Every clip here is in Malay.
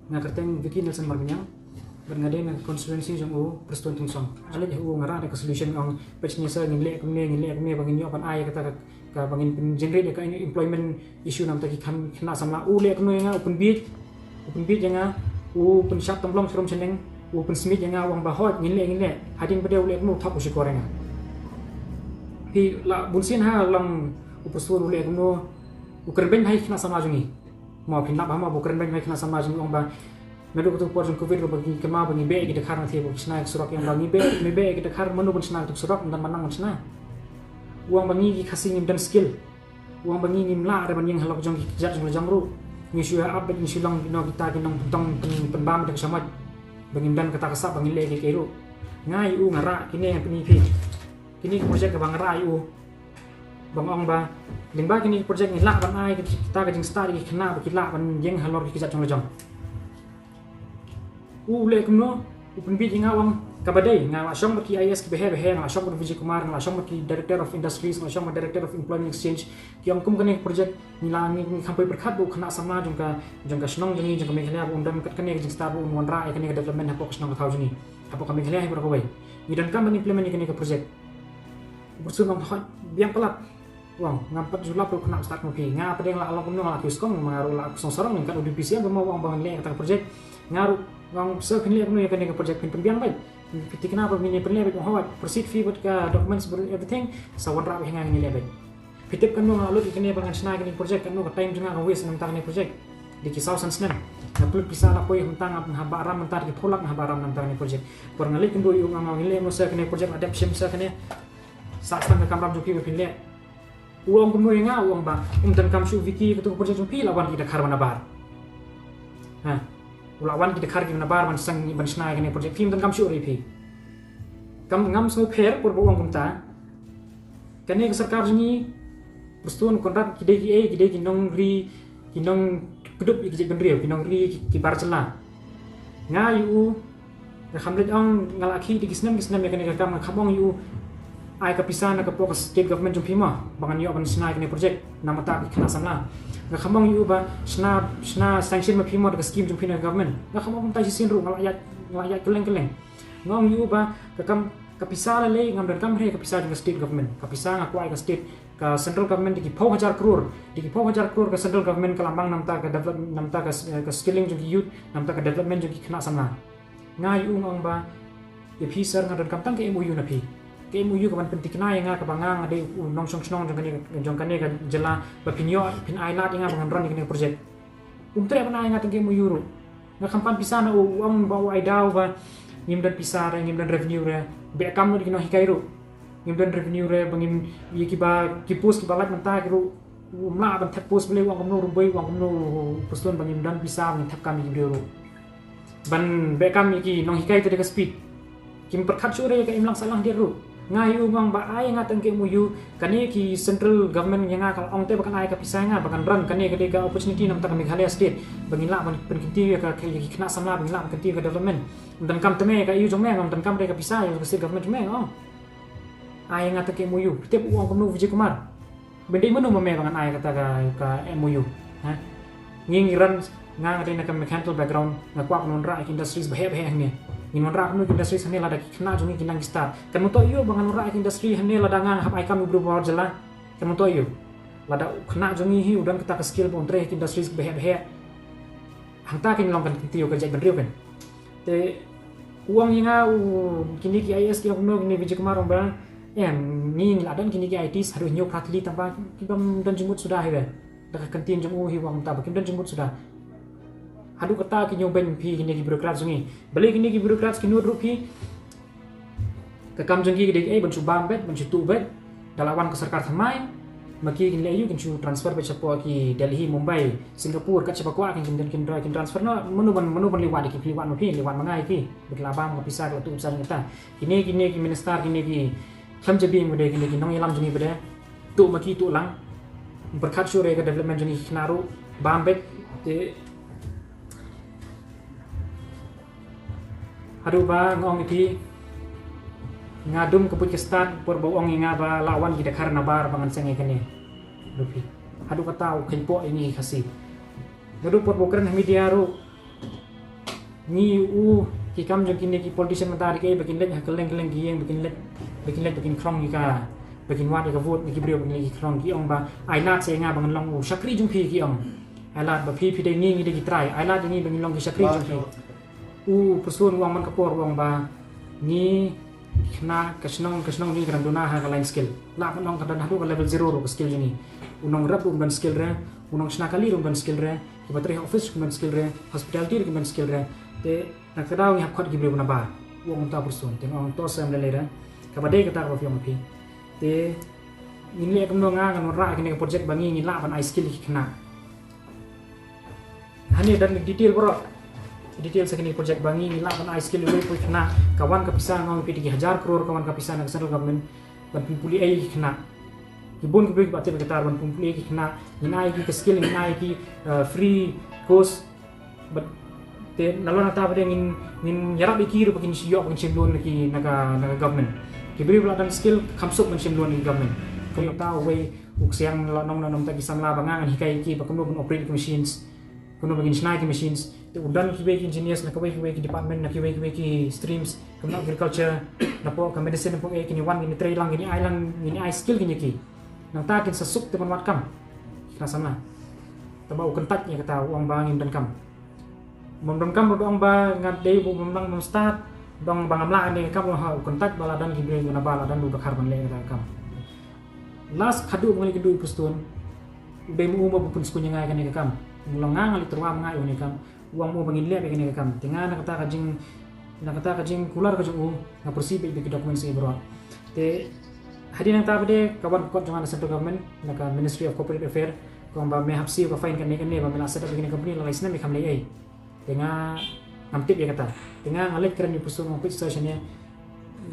nga kerteng Vicky Nelson Marminyang berngadai nga konstituensi jong persetuan tungsong ala je ngara ada solution ang pechnya sa ngile kemne bangin yo pan ai kata ka bangin generate ka employment issue nam taki kena samla le kemne nga open beat nga open shop tamblong serum seneng open smith nga wang bahot ngile hading pada ule kemne thap usi koreng pi la bunsin ha lang upusul ule kemne ukerben hai kena sama jungi mau pinap hama bukan banyak kena sama jungi ong ba Medu kutu portion covid bagi kema bagi be kita karena tiap snack surak yang bagi be kita karena menu pun snack surak dan manang snack uang bagi kasih nim dan skill uang bagi nim la ada yang halak jong jat jong jamru ni syua update ni syulang no kita kinong tong penbam dak samat bagi dan kata kasap bagi lagi kero ngai u ngara kini yang penipi kini projek ke bang ngara u bang ong ba lingba kini projek ni la ban ai kita ke jing start ki kena bagi la ban yang halor ki jat jong jong ule kumno upun bi jinga wang kabadai nga asyong baki IS ki behe nga asyong baki Vijay Kumar nga asyong baki Director of Industries nga asyong Director of Employment Exchange ki ang kum kane project nila ni kampai berkat bu kena sama jongka snong jengi jongka Meghalaya bu undam kat kane jing star bu unwan ra kane development hapo snong thau jengi hapo ka Meghalaya hi berkawai ni dan kam implement ni kane ka project bersung ngam hot biang pelak wang ngampat julap bu kena start ngopi nga pedeng la along kumno la kiskong mangaru la song sorong kan UDPC ang mau wang bang le ka project ngaru wang se kini aku ni akan dengan projek pembiang baik. Ketika kenapa mini penilai baik mahawat proceed fee buat ke documents everything sawan rak hingga ini baik. Pitip kan nung lalu kini bangan senang kini projek kan nung time juga ngawis tentang ini projek di kisah sensen. Napul bisa lah koi tentang apa habaram mentar di polak habaram tentang ini projek. Kurang lagi kan dulu yang ngawin le masa kini projek adaptation masa kini saat tengah kamera juki berpindah. Uang kuno yang uang ba dan kamsu Vicky ketua projek juki lawan kita karwana bar. Ulawan kita kar gimana bar man sang ban snai kene project film dan kam syur ipi kam ngam so pher por buang kunta kene ke sarkar ni persetuan kontrak kidai kinong ri kinong kedup ikje benrio kinong ri ki bar cela nga yu hamlet ong ngalaki di kisnam ya kene kam khabong yu ai kapisan ka fokus state government jumpima bangan yu ban snai kene project nama ta kena samla nga khamong yu ba sna sanction ma phimo ka scheme jumpina government nga khamong ta sin ru ngalayat keleng ngong yu ba kam kapisa le ngam dan kam re kapisa dengan state government kapisa nga kuai ka state ka central government di 4000 crore ka central government ka lambang namta ka development namta ka skilling jung youth namta ka development jung kena samna nga yu ngong ba ye pisar nga dan kam tang ke MOU na pi ke MOU kapan penting kena yang ka bangang ade nong song jong kane ka jela bapinyo pin ailat nga bangan ron ni project umtre bana nga tang MOU ru nga kampan pisana uang bawa aidau ba ngim dan pisar ngim dan revenue re be kam no dikino hikairu ngim dan revenue re bangim ye ki post ki balat menta kiru umla ban tap post bele uang kamno rubai uang kamno postun bangim dan pisar ngim tap kami ru ban be kam ki nong hikai te ka speed kim perkat sure ka imlang salah dia ru ngai umang ba ai nga tang ke MOU kani ki central government yang kal ong te bakan ai ka pisai nga bakan ran kani ka dega opportunity nam ta Meghalaya state bangila ban penkinti ka kena samla bangila penkinti ka development dan kam teme ka yu jome ngam dan kam de ka pisai ka state government jome ong ai nga tang ke MOU tep uang kumno Vijay Kumar bendai menu meme bakan ai kata ka MOU ha ngingiran nga ngade na ka mechanical background nga kwa non ra industries bahe ni Inwan rak nu industri sane lada kena jungi kinang star kan muto iyo bangan rak industri hane lada ngang hap aikam ibru bawar jela kan muto iyo lada kena jungi hi udan kita ke skill pun tre industri behe hangta kin long kan tiyo kerja benrio kan te uang inga kini ki IS ki no kini Vijay Kumar ombang ni ladan kini ki IT harus nyok pratli tanpa kibam dan jumut sudah ya dak kantin jumu hi wang ta bakim dan jumut sudah Hadu kata ki nyoben pi kini ki birokrat sungi beli kini ki birokrat kini rupi ke kam jengki ki ban subam bet ban situ bet dalawan ke sarkar thamai maki kini ayu kin transfer bet chapo ki Delhi Mumbai Singapura kat chapo kwa kin transfer no menu ban liwat ki liwat no pi liwat mangai ki berlabang pisah waktu urusan kita kini ki minister kini ki kham jabi ngode kini ki nong ilam jungi bede tu maki tu lang berkat sure ke development jungi kinaru bambet Aduh ba ngong iti ngadum keput kestan por bawang inga ba lawan kita karena bar bangan sengi kene lupi aduh kata kenpo ini kasih aduh por bokran media ru ni ki kam jong kini ki politician mata ke bakin let keleng gieng bakin krong ni ka bakin wat ka vote ni ki brio bakin ki krong ki ong ba ai lat se nga bang long sakri jong phi ki ong ai lat ba phi de ni de ki try ai lat ni bang long ki sakri jong phi persun wang man kapor wang ba ni kena kesnong ni kan dona ha lain skill la kan long kan hadu level 0 ro skill ni unong rap ban skill re unong snakali ban skill re ki bateri office ban skill re hospitality ban skill re te nak tadaw ni hakot gibre na ba wong ta person te ong to sam le ra ka bade ka ta ko fiong pi te in le kam no nga kan ra ki ne project bangi ni la ban I skill ki kena hani dan detail bro detail sekini project bangi ni la ban I skill le pu kena kawan ka pisang ngong pi 3000 crore kawan ka pisang nak central government ban puli ai ki kena ibon ko big batte ka ban puli ki kena ni ai ki skill ni ai ki free course but te nalon ata pada ngin yarap ikir pakin siyo pakin simlon ki naga government ki beri pula dan skill kamsuk men simlon ni government ko ta way uksiang nong ta kisam la bangang hikai ki pakum no operate machines kuno bagin snai ki machines te udan ki way engineers na kaway ki department na ki way ki streams kam agriculture na po ka medicine na po ki ni wan ni tray lang ni island ni I skill ki nang ta kin sasuk te man wat kam kasama taba ukentat ni kata uang bangin dan kam Mendong kam dong ba ngat dei bu mendong mem start dong bangamla ni kam ha kontak bala dan gibre na bala dan bu bakar ban le kam last khadu ngali kedu pustun be mu bu pun skunya ngai kan kam nglonga ngali terwa ngai ni kam uang mu bangin le be kan kam tinga na kata kajing kular ka ju na persi be dokumen se bro te hari nang ta bade kawan kot jangan central government na ka ministry of corporate affairs ko ba me hapsi ko fine kan ni ba me la set up begini company la license me kam le ai tengah namtip dia kata tengah ngalit keren di pusul ngopit stationnya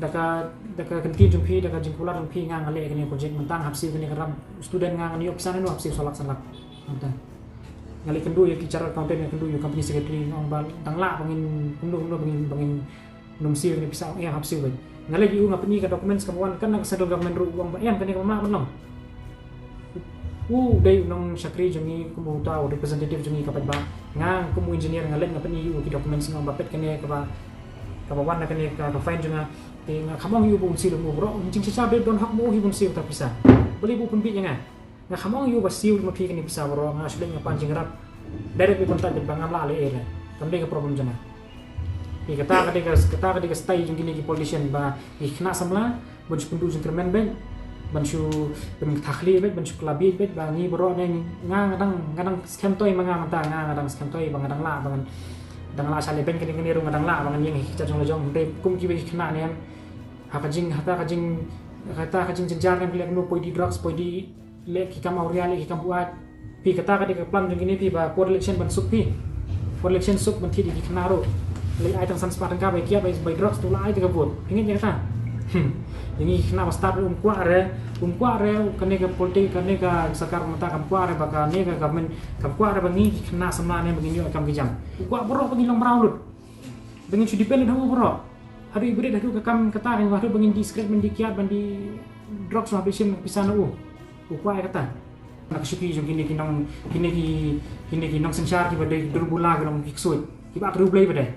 daka kantin jumpi daka jingkular jumpi ngang ngalit kene project mentang hapsi kene keram student ngang ni opsana no hapsi solak mentang ngalit kendu ya bicara accountant yang kendu ya company secretary ngong bal tangla bangin kendu bangin nomsi kene bisa ya hapsi we ngalit yu ngapni ka dokumen sekawan kan nak sedol government ru uang yang kene kamla menong day nong sakri jungi kumu tahu representative jungi kapat ba ngang kumu engineer ngalet ngapen yu ki dokumen sing bapet kene ka wan na kene ka fine junga te nga khamong yu bun sil mu bro jing sa be don hak mo hi bun sil ta pisa beli bu pun bi nga khamong yu ba sil mo pi kene pisa bro nga shle nga panjing rap direct bi kontak de bangam la le ere kamde ka problem jana ki kata ka stay jungi ni politician ba ikhna samla bun pundu jing kermen ben bansu takhli bet bansu klabi bet bangi bro ne ngadang scam toy manga mata ngadang scam toy bangadang la bangan dang la sale ben kene ru ngadang la bangan yang hija jong jong de kum ki be khna ne hata kajing jenjar kan pilek no poi di drugs poi di le ki kam auria le ki kam buat pi kata ka de plan jong ini pi ba por election ban sup pi por election sup ban thi di khna ro le ai tang san spartan ka ba kia ba drugs tu la ai ka vote ingin yang ta ini kenapa start kuat kene ke politik kene ke sakar mata kam kuat baka ne ke government kam kuat bangi kena semane begini kam kijam kuat bro bangi long braulut dengan sudi pelin hamu bro hari ibu dah ke kam kata yang baru bangi di script mendikiat bandi drugs habisin pisana kuat kata nak suki jom kini kinong sensar ki badai durbula gelong kiksui ki ba trublai badai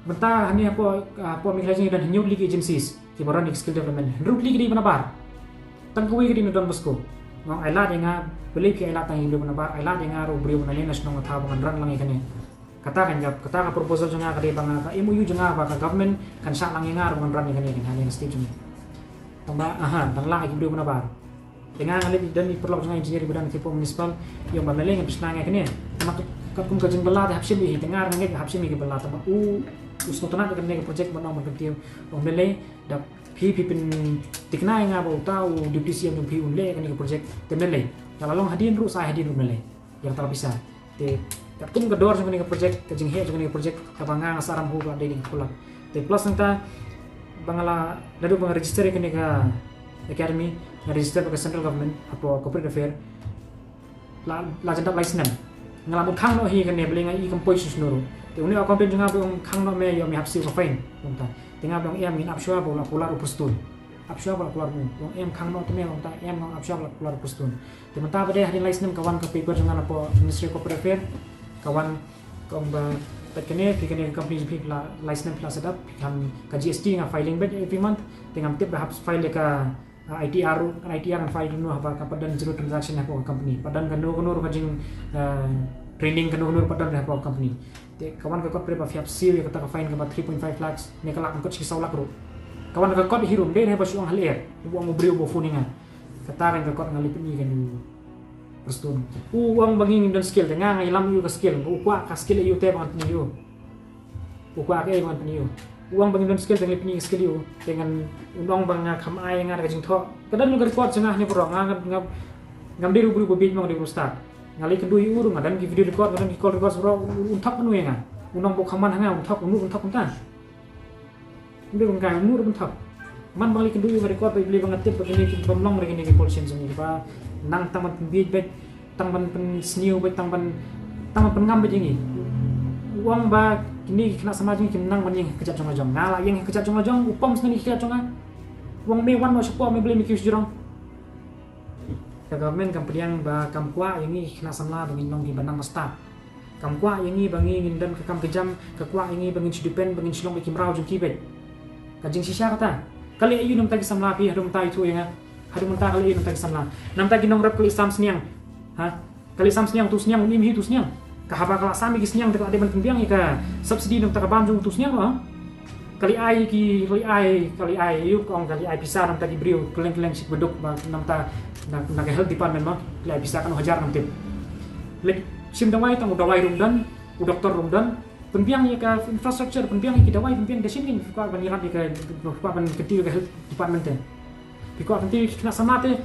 benta hani apa migrasi dan new league agencies ki baran skill development root league di manabar tangkuwi di Don Bosco ngong aila denga beli pi aila tang hindu manabar aila denga ro brio manane national tha bangan ran lang ikane kata ka proposal jonga ka de banga ka MOU jonga ba ka government kan sa lang ngar bangan ran ikane kan hani stage ni tamba tangla ki brio manabar dengan alip dan perlu jonga engineer badan tipo municipal yang bameleng bisna ngakane mak kum ka jeng bela hapsim bi dengar ngek hapsim ki bela tamba usno tanah kan nego project mana mau kerja mele da pi pin tikna nga ba tahu divisi yang pi unle kan nego project temele kalau long hadin ru saya hadin mele yang tak bisa te kum ke dor jeng nego project ke jeng he jeng nego project ka banga saram hu ba ding pula te plus nta bangala dadu bang register ke nego academy register ke central government apa corporate affair la jenda license ngalamun khang no hi kan ne beli ngai composition nuru te uni accountant junga bong khang no me yo mi hapsi ko fine bonta tinga bong em min apshwa bola pular upustun apshwa bola pular bong em khang no teme bonta em no apshwa bola pular upustun te menta bade hadin license kawan ka paper junga po ministry corporate affair kawan kong ba kene company pi license plus setup ka GST nga filing back every month dengan tip berhap file ka ITR kan file nu apa padan zero transaction apa company padan kan nu ka jing training kan nu padan apa company te kawan ka kot pre ba fiap seal ka ta ka fine ka 3.5 lakhs ne ka lak kot si saulak ro kawan ka kot hirum de ne ba suang hal air uang brio bo funinga kata kan ka kot ngalip ni kan Perstun. Uang bangin dan skill tengah ngai lam yu ka skill. Ukwa ka skill yu te bangan peniyu. Ukwa ke bangan peniyu. Uang bangin dan skill tengah peni skill yu dengan undang bang kham ai ngar ka jing tho. Kadan lu ka record jengah ni pro ngam diru bulu bit mang di start. Ngali kendu yu ru ngadan ki video record ngadan ki call record pro unthak manu nga. Undang bo khaman hanga unthak kan. Ndi bang ka unu unthak. Man bang li kendu yu record beli banget tip begini ki bomlong begini ki pollution sini ba nang taman pembit bet taman pen sniu bet taman pengam bet ini uang ba kini kena sama jing kim nang maning kejap jong ngala yang kejap jong upam seni kejap jong uang mewan mau support me beli mikir jurong ka government company yang ba kamkwa yang ini kena sama bangin nong di banang mesta kamkwa yang ini bangin dan ke kam kejam kakwa yang ini bangin sidipen bangin silong kim rau jong kibet kajing sisa kata kali ayu nam tagi samla pi hadum tai tu yang hadu mentah kali ini tadi samla nam tagi nong rap kali sam sniang kali sam sniang tu sniang imi tu sniang kahaba kala sami ki sniang dekat adeban pembiang ika subsidi nong taka banjung tu sniang kali ai yuk ong kali ai pisah nam tagi brio keleng sik beduk nam ta nak health department ma kali ai pisah kan hajar nam tip lek sim dawai tang dawai rumdan doktor rumdan pembiang ika infrastructure pembiang ki dawai pembiang desin kin ko ban irap ika ban kecil ke health department te Piko nanti kena sama te